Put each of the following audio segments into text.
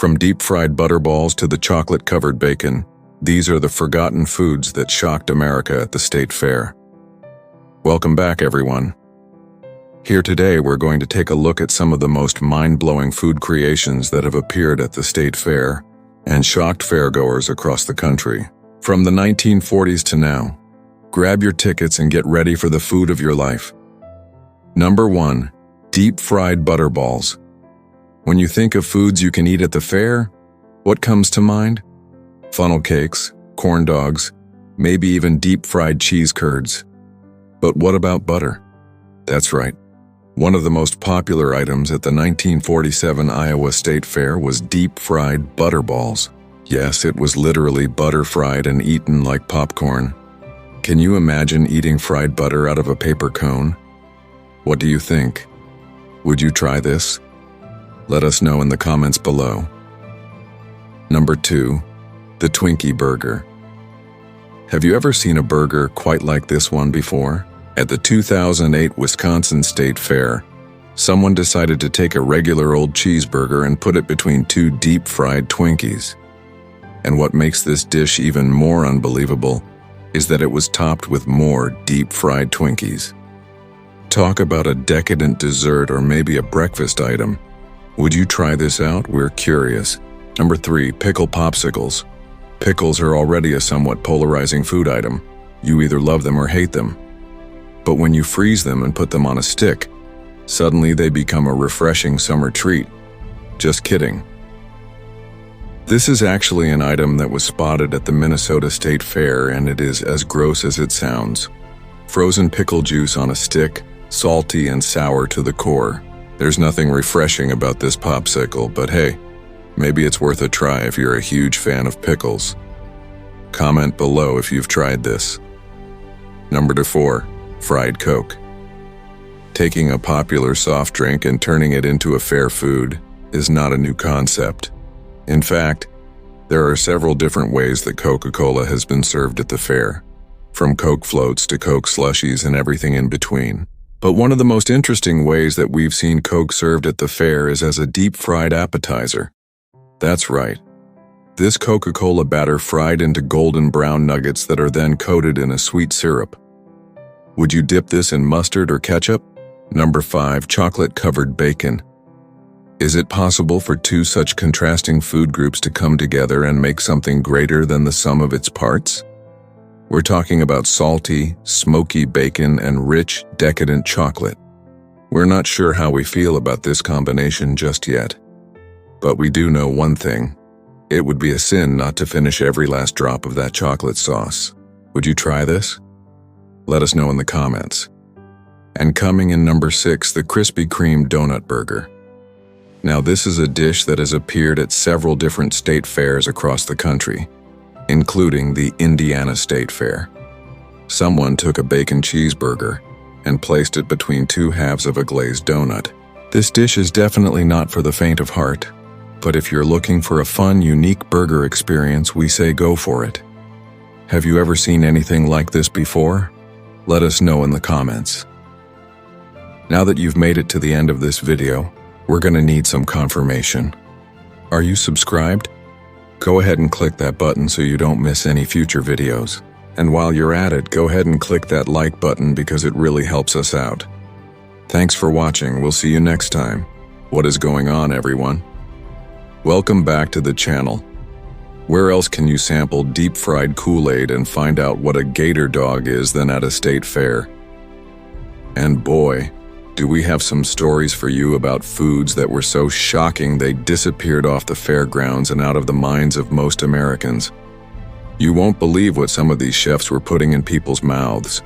From deep-fried butterballs to the chocolate-covered bacon, these are the forgotten foods that shocked America at the State Fair. Welcome back, everyone. Here today, we're going to take a look at some of the most mind-blowing food creations that have appeared at the State Fair and shocked fairgoers across the country. From the 1940s to now, grab your tickets and get ready for the food of your life. Number 1. Deep-fried butterballs. When you think of foods you can eat at the fair, what comes to mind? Funnel cakes, corn dogs, maybe even deep-fried cheese curds. But what about butter? That's right. One of the most popular items at the 1947 Iowa State Fair was deep-fried butterballs. Yes, it was literally butter fried and eaten like popcorn. Can you imagine eating fried butter out of a paper cone? What do you think? Would you try this? Let us know in the comments below. Number 2. The Twinkie Burger. Have you ever seen a burger quite like this one before? At the 2008 Wisconsin State Fair, someone decided to take a regular old cheeseburger and put it between two deep-fried Twinkies. And what makes this dish even more unbelievable is that it was topped with more deep-fried Twinkies. Talk about a decadent dessert or maybe a breakfast item. Would you try this out? We're curious. Number 3. Pickle popsicles. Pickles are already a somewhat polarizing food item. You either love them or hate them. But when you freeze them and put them on a stick, suddenly they become a refreshing summer treat. Just kidding. This is actually an item that was spotted at the Minnesota State Fair, and it is as gross as it sounds. Frozen pickle juice on a stick, salty and sour to the core. There's nothing refreshing about this popsicle, but hey, maybe it's worth a try if you're a huge fan of pickles. Comment below if you've tried this. Number 4. Fried Coke. Taking a popular soft drink and turning it into a fair food is not a new concept. In fact, there are several different ways that Coca-Cola has been served at the fair, from Coke floats to Coke slushies and everything in between. But one of the most interesting ways that we've seen Coke served at the fair is as a deep-fried appetizer. That's right. This Coca-Cola batter fried into golden brown nuggets that are then coated in a sweet syrup. Would you dip this in mustard or ketchup? Number 5. Chocolate-covered bacon. Is it possible for two such contrasting food groups to come together and make something greater than the sum of its parts? We're talking about salty, smoky bacon and rich, decadent chocolate. We're not sure how we feel about this combination just yet. But we do know one thing. It would be a sin not to finish every last drop of that chocolate sauce. Would you try this? Let us know in the comments. And coming in number 6, the Krispy Kreme Donut Burger. Now this is a dish that has appeared at several different state fairs across the country, including the Indiana State Fair. Someone took a bacon cheeseburger and placed it between two halves of a glazed donut. This dish is definitely not for the faint of heart, but if you're looking for a fun, unique burger experience, we say go for it. Have you ever seen anything like this before? Let us know in the comments. Now that you've made it to the end of this video, we're going to need some confirmation. Are you subscribed? Go ahead and click that button so you don't miss any future videos. And while you're at it, go ahead and click that like button because it really helps us out. Thanks for watching. We'll see you next time. What is going on, everyone? Welcome back to the channel. Where else can you sample deep-fried Kool-Aid and find out what a gator dog is than at a state fair? And boy, do we have some stories for you about foods that were so shocking they disappeared off the fairgrounds and out of the minds of most Americans. You won't believe what some of these chefs were putting in people's mouths.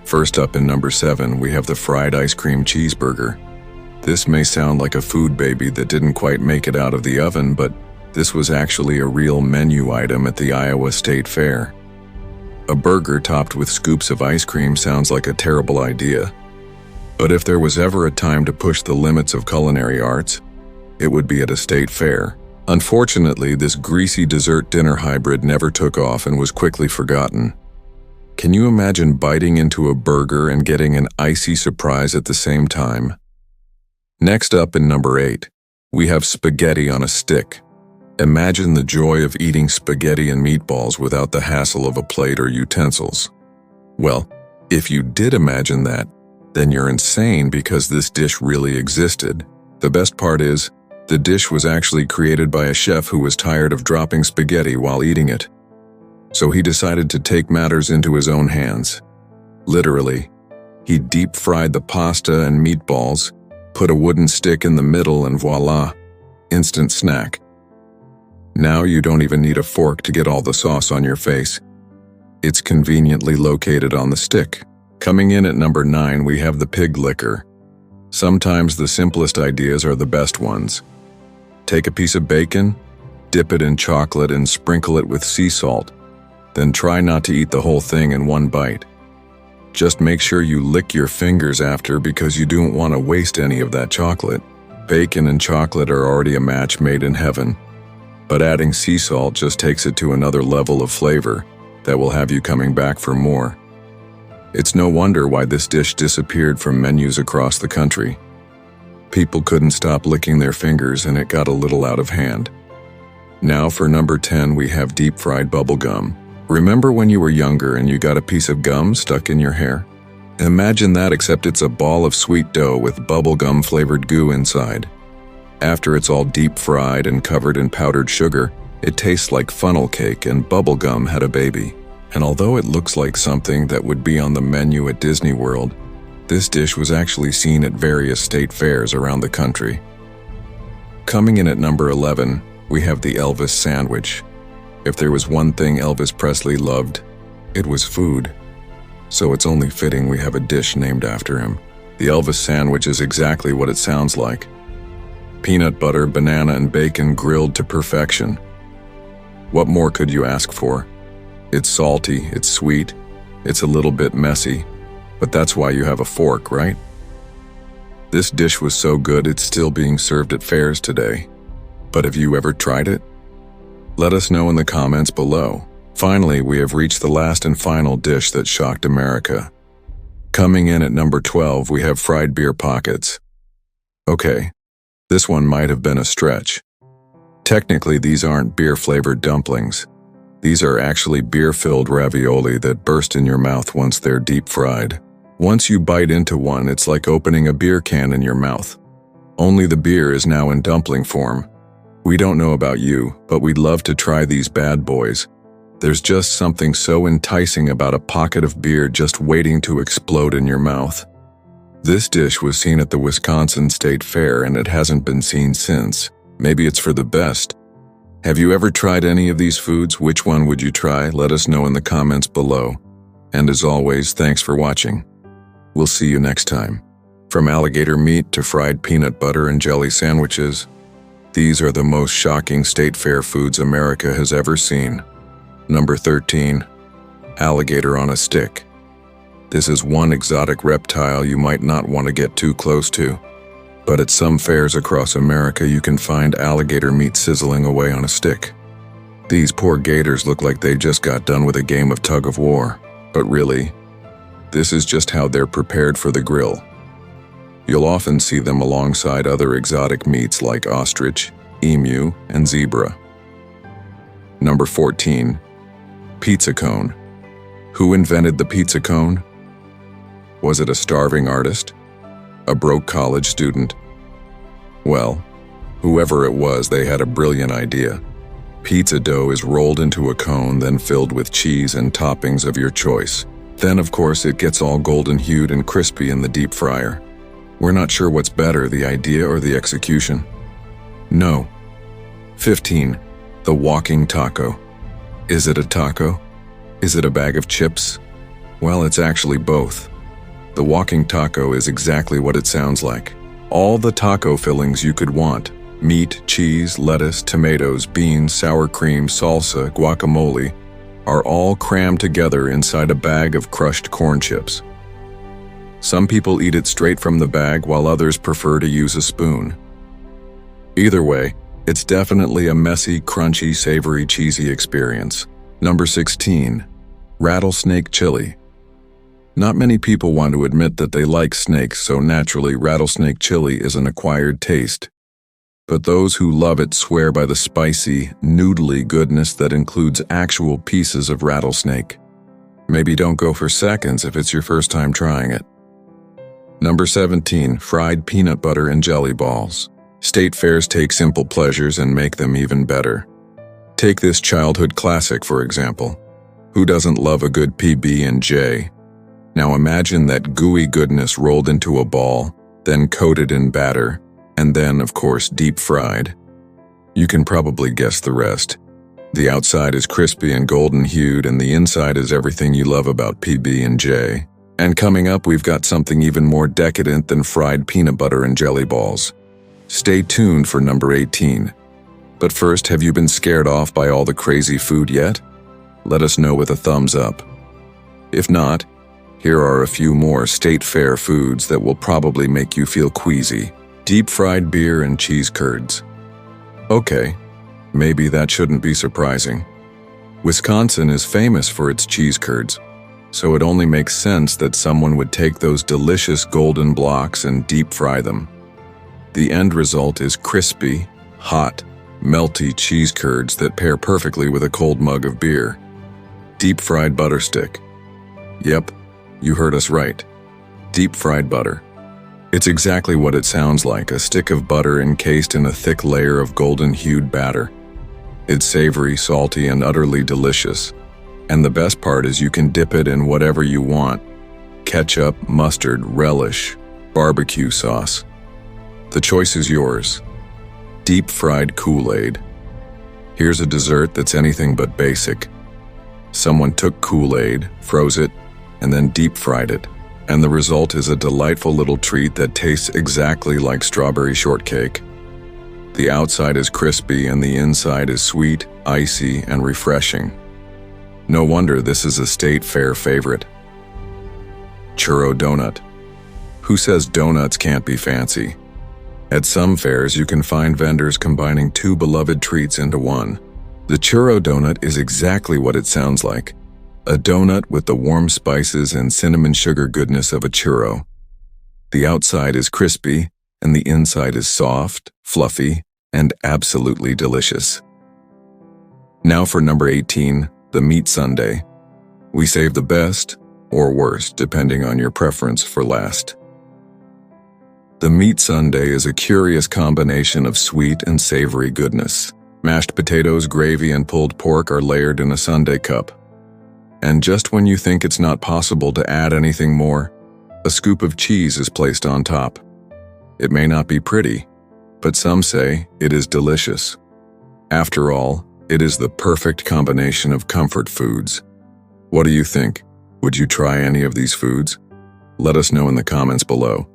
First up in number 7, we have the fried ice cream cheeseburger. This may sound like a food baby that didn't quite make it out of the oven, but this was actually a real menu item at the Iowa State Fair. A burger topped with scoops of ice cream sounds like a terrible idea. But if there was ever a time to push the limits of culinary arts, it would be at a state fair. Unfortunately, this greasy dessert dinner hybrid never took off and was quickly forgotten. Can you imagine biting into a burger and getting an icy surprise at the same time? Next up in number 8, We have spaghetti on a stick. Imagine the joy of eating spaghetti and meatballs without the hassle of a plate or utensils. Well, if you did imagine that, then you're insane because this dish really existed. The best part is, the dish was actually created by a chef who was tired of dropping spaghetti while eating it. So he decided to take matters into his own hands. Literally, he deep-fried the pasta and meatballs, put a wooden stick in the middle, and voila, instant snack. Now you don't even need a fork to get all the sauce on your face. It's conveniently located on the stick. Coming in at number 9, we have the pig liquor. Sometimes the simplest ideas are the best ones. Take a piece of bacon, dip it in chocolate and sprinkle it with sea salt. Then try not to eat the whole thing in one bite. Just make sure you lick your fingers after because you don't want to waste any of that chocolate. Bacon and chocolate are already a match made in heaven, but adding sea salt just takes it to another level of flavor that will have you coming back for more. It's no wonder why this dish disappeared from menus across the country. People couldn't stop licking their fingers and it got a little out of hand. Now for number 10, we have deep-fried bubble gum. Remember when you were younger and you got a piece of gum stuck in your hair? Imagine that, except it's a ball of sweet dough with bubble gum flavored goo inside. After it's all deep-fried and covered in powdered sugar, it tastes like funnel cake and bubble gum had a baby. And although it looks like something that would be on the menu at Disney World, this dish was actually seen at various state fairs around the country. Coming in at number 11, we have the Elvis sandwich. If there was one thing Elvis Presley loved, it was food. So it's only fitting we have a dish named after him. The Elvis sandwich is exactly what it sounds like. Peanut butter, banana, and bacon grilled to perfection. What more could you ask for? It's salty, it's sweet, it's a little bit messy, but that's why you have a fork, right? This dish was so good it's still being served at fairs today. But have you ever tried it? Let us know in the comments below. Finally, we have reached the last and final dish that shocked America. Coming in at number 12, we have fried beer pockets. Okay, this one might have been a stretch. Technically, these aren't beer-flavored dumplings. These are actually beer-filled ravioli that burst in your mouth once they're deep-fried. Once you bite into one, it's like opening a beer can in your mouth. Only the beer is now in dumpling form. We don't know about you, but we'd love to try these bad boys. There's just something so enticing about a pocket of beer just waiting to explode in your mouth. This dish was seen at the Wisconsin State Fair and it hasn't been seen since. Maybe it's for the best. Have you ever tried any of these foods? Which one would you try? Let us know in the comments below. And as always, thanks for watching. We'll see you next time. From alligator meat to fried peanut butter and jelly sandwiches, these are the most shocking state fair foods America has ever seen. Number 13, alligator on a stick. This is one exotic reptile you might not want to get too close to. But at some fairs across America, you can find alligator meat sizzling away on a stick. These poor gators look like they just got done with a game of tug of war. But really, this is just how they're prepared for the grill. You'll often see them alongside other exotic meats like ostrich, emu, and zebra. Number 14, pizza cone. Who invented the pizza cone? Was it a starving artist? A broke college student? Well, whoever it was, they had a brilliant idea. Pizza dough is rolled into a cone, then filled with cheese and toppings of your choice. Then, of course, it gets all golden-hued and crispy in the deep fryer. We're not sure what's better, the idea or the execution. No. 15. The walking taco. Is it a taco? Is it a bag of chips? Well, it's actually both. The walking taco is exactly what it sounds like. All the taco fillings you could want: meat, cheese, lettuce, tomatoes, beans, sour cream, salsa, guacamole, are all crammed together inside a bag of crushed corn chips. Some people eat it straight from the bag, while others prefer to use a spoon. Either way, it's definitely a messy, crunchy, savory, cheesy experience. Number 16, rattlesnake chili. Not many people want to admit that they like snakes, so naturally rattlesnake chili is an acquired taste. But those who love it swear by the spicy, noodly goodness that includes actual pieces of rattlesnake. Maybe don't go for seconds if it's your first time trying it. Number 17, fried peanut butter and jelly balls. State fairs take simple pleasures and make them even better. Take this childhood classic, for example. Who doesn't love a good PB&J? Now imagine that gooey goodness rolled into a ball, then coated in batter, and then, of course, deep fried. You can probably guess the rest. The outside is crispy and golden-hued, and the inside is everything you love about PB&J. And coming up, we've got something even more decadent than fried peanut butter and jelly balls. Stay tuned for number 18. But first, have you been scared off by all the crazy food yet? Let us know with a thumbs up. If not, here are a few more state fair foods that will probably make you feel queasy. Deep-fried beer and cheese curds. Okay, maybe that shouldn't be surprising. Wisconsin is famous for its cheese curds, so it only makes sense that someone would take those delicious golden blocks and deep-fry them. The end result is crispy, hot, melty cheese curds that pair perfectly with a cold mug of beer. Deep-fried butter stick. Yep, you heard us right. Deep-fried butter. It's exactly what it sounds like, a stick of butter encased in a thick layer of golden-hued batter. It's savory, salty, and utterly delicious. And the best part is you can dip it in whatever you want. Ketchup, mustard, relish, barbecue sauce. The choice is yours. Deep-fried Kool-Aid. Here's a dessert that's anything but basic. Someone took Kool-Aid, froze it, and then deep-fried it. And the result is a delightful little treat that tastes exactly like strawberry shortcake. The outside is crispy and the inside is sweet, icy, and refreshing. No wonder this is a state fair favorite. Churro donut. Who says donuts can't be fancy? At some fairs, you can find vendors combining two beloved treats into one. The churro donut is exactly what it sounds like. A donut with the warm spices and cinnamon sugar goodness of a churro. The outside is crispy, and the inside is soft, fluffy, and absolutely delicious. Now for number 18, the meat sundae. We save the best, or worst, depending on your preference, for last. The meat sundae is a curious combination of sweet and savory goodness. Mashed potatoes, gravy, and pulled pork are layered in a sundae cup. And just when you think it's not possible to add anything more, a scoop of cheese is placed on top. It may not be pretty, but some say it is delicious. After all, it is the perfect combination of comfort foods. What do you think? Would you try any of these foods? Let us know in the comments below.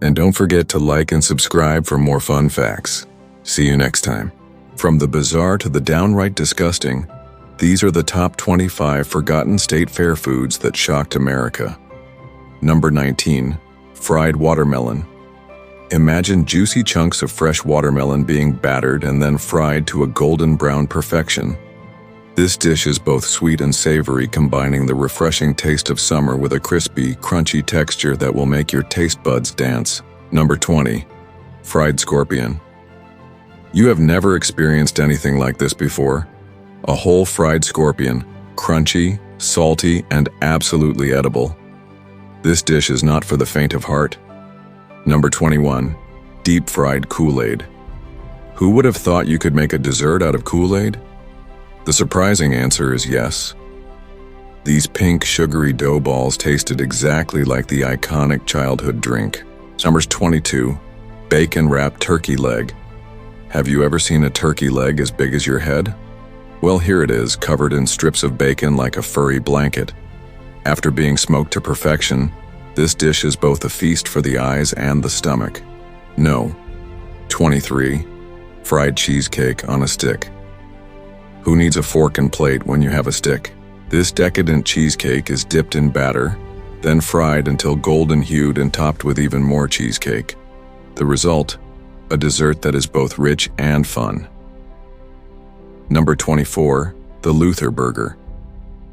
And don't forget to like and subscribe for more fun facts. See you next time. From the bizarre to the downright disgusting, these are the top 25 forgotten state fair foods that shocked America. Number 19, fried watermelon. Imagine juicy chunks of fresh watermelon being battered and then fried to a golden brown perfection. This dish is both sweet and savory, combining the refreshing taste of summer with a crispy, crunchy texture that will make your taste buds dance. Number 20, fried scorpion. You have never experienced anything like this before. A whole fried scorpion, crunchy, salty, and absolutely edible. This dish is not for the faint of heart. Number 21, deep-fried Kool-Aid. Who would have thought you could make a dessert out of Kool-Aid? The surprising answer is yes. These pink, sugary dough balls tasted exactly like the iconic childhood drink. Number 22, bacon-wrapped turkey leg. Have you ever seen a turkey leg as big as your head? Well, here it is, covered in strips of bacon like a furry blanket. After being smoked to perfection, this dish is both a feast for the eyes and the stomach. No. 23, fried cheesecake on a stick. Who needs a fork and plate when you have a stick? This decadent cheesecake is dipped in batter, then fried until golden-hued and topped with even more cheesecake. The result, a dessert that is both rich and fun. Number 24, the Luther Burger.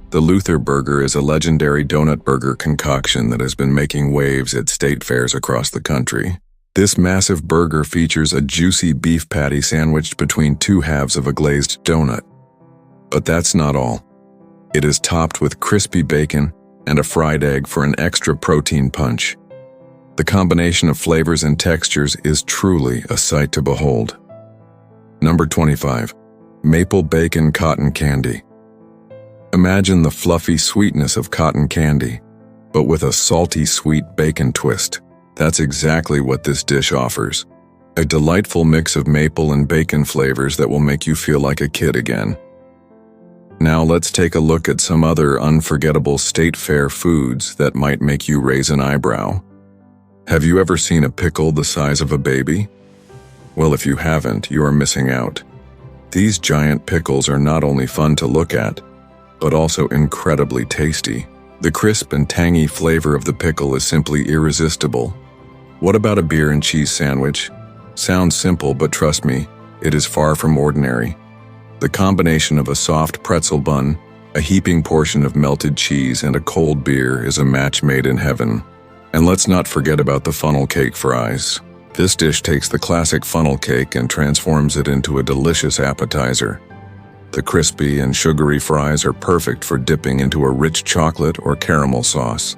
The Luther Burger is a legendary donut burger concoction that has been making waves at state fairs across the country. This massive burger features a juicy beef patty sandwiched between two halves of a glazed donut. But that's not all. It is topped with crispy bacon and a fried egg for an extra protein punch. The combination of flavors and textures is truly a sight to behold. Number 25. Maple Bacon Cotton Candy. Imagine the fluffy sweetness of cotton candy, but with a salty sweet bacon twist. That's exactly what this dish offers. A delightful mix of maple and bacon flavors that will make you feel like a kid again. Now let's take a look at some other unforgettable state fair foods that might make you raise an eyebrow. Have you ever seen a pickle the size of a baby? Well, if you haven't, you are missing out. These giant pickles are not only fun to look at, but also incredibly tasty. The crisp and tangy flavor of the pickle is simply irresistible. What about a beer and cheese sandwich? Sounds simple, but trust me, it is far from ordinary. The combination of a soft pretzel bun, a heaping portion of melted cheese, and a cold beer is a match made in heaven. And let's not forget about the funnel cake fries. This dish takes the classic funnel cake and transforms it into a delicious appetizer. The crispy and sugary fries are perfect for dipping into a rich chocolate or caramel sauce.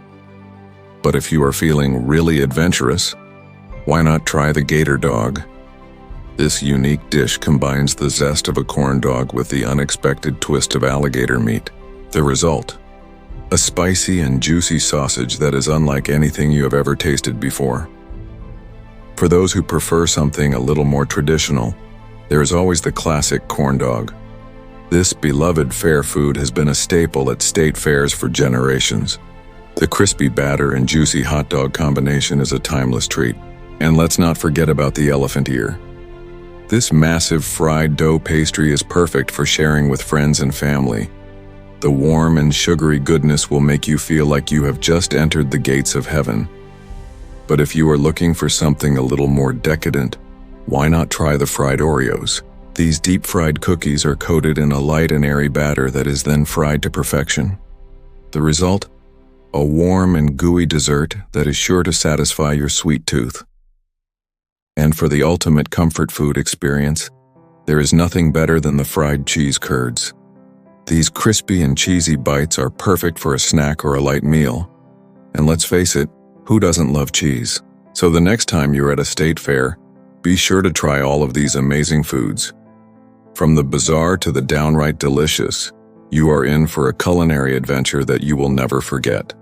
But if you are feeling really adventurous, why not try the gator dog? This unique dish combines the zest of a corn dog with the unexpected twist of alligator meat. The result: a spicy and juicy sausage that is unlike anything you have ever tasted before. For those who prefer something a little more traditional, there is always the classic corn dog. This beloved fair food has been a staple at state fairs for generations. The crispy batter and juicy hot dog combination is a timeless treat. And let's not forget about the elephant ear. This massive fried dough pastry is perfect for sharing with friends and family. The warm and sugary goodness will make you feel like you have just entered the gates of heaven. But if you are looking for something a little more decadent, why not try the fried Oreos? These deep-fried cookies are coated in a light and airy batter that is then fried to perfection. The result? A warm and gooey dessert that is sure to satisfy your sweet tooth. And for the ultimate comfort food experience, there is nothing better than the fried cheese curds. These crispy and cheesy bites are perfect for a snack or a light meal. And let's face it, who doesn't love cheese? So the next time you're at a state fair, be sure to try all of these amazing foods. From the bizarre to the downright delicious, you are in for a culinary adventure that you will never forget.